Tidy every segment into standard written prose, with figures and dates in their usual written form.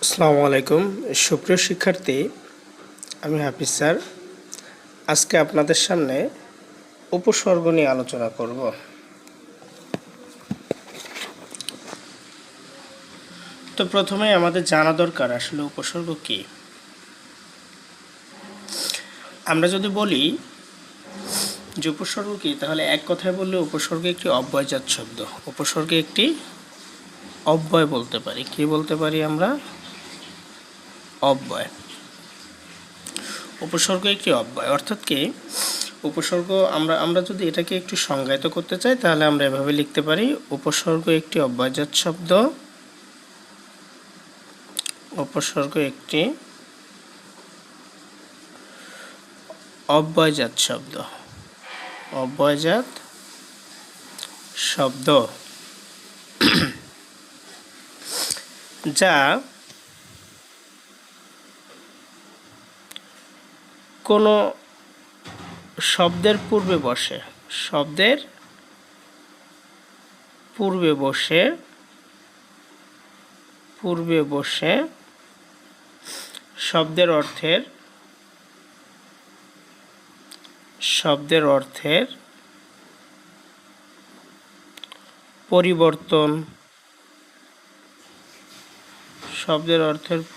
আসসালামু আলাইকুম সুপ্রিয় শিক্ষার্থী, আমি হাফিজ স্যার। আজকে আপনাদের সামনে উপসর্গ নিয়ে আলোচনা করব। তো প্রথমেই আমাদের জানা দরকার আসলে উপসর্গ কি। আমরা যদি বলি যে উপসর্গ কি, তাহলে এক কথায় বললে উপসর্গ একটি অব্যয়জাত শব্দ। উপসর্গে একটি অব্যয় বলতে পারি। কি বলতে পারি আমরা? অব্যয়। উপসর্গ একটি অব্যয় অর্থাৎ কি, উপসর্গ আমরা যদি এটাকে একটু সংজ্ঞায়িত করতে চাই তাহলে আমরা এভাবে লিখতে পারি, উপসর্গ একটি অব্যয়জাত শব্দ। উপসর্গ একটি অব্যয়জাত শব্দ। অব্যয়জাত শব্দ যা কোনো শব্দের পূর্বে বসে। শব্দের পূর্বে বসে শব্দের অর্থের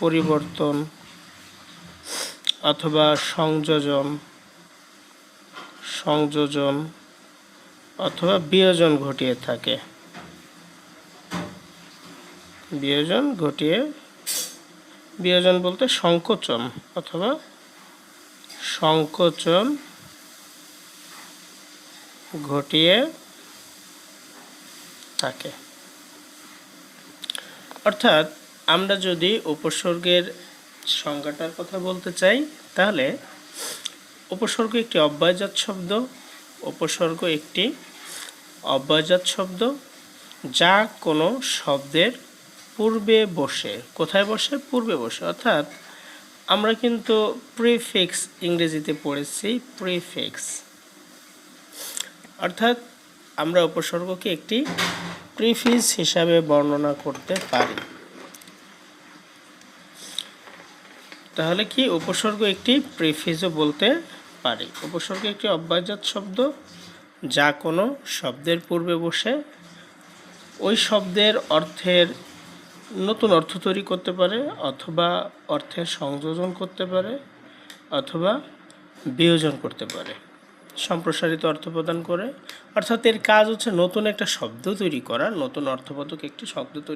পরিবর্তন অথবা সংযোজন অথবা বিয়োজন ঘটিয়ে থাকে। বিয়োজন বলতে সংকোচন অথবা সংকোচন ঘটিয়ে থাকে। অর্থাৎ আমরা যদি উপসর্গের সংজ্ঞাটার কথা বলতে চাই তাহলে উপসর্গ একটি অব্যয়জাত শব্দ। উপসর্গ একটি অব্যয়জাত শব্দ যা কোনো শব্দের পূর্বে বসে। কোথায় বসে? পূর্বে বসে। অর্থাৎ আমরা কিন্তু প্রিফিক্স ইংরেজিতে পড়েছি, প্রিফিক্স। অর্থাৎ আমরা উপসর্গকে একটি প্রিফিক্স হিসাবে বর্ণনা করতে পারি। তাহলে কি, উপসর্গ একটি প্রিফিক্সও বলতে পারি। উপসর্গ একটি অব্যয়জাত শব্দ যা কোনো শব্দের পূর্বে বসে ওই শব্দের অর্থের নতুন অর্থ তৈরি করতে পারে, অথবা অর্থের সংযোজন করতে পারে, অথবা বিয়োজন করতে পারে, সম্প্রসারিত অর্থ প্রদান করে। অর্থাৎ এর কাজ হচ্ছে নতুন একটা শব্দ তৈরি করা, নতুন অর্থবোধক একটি শব্দ তৈরি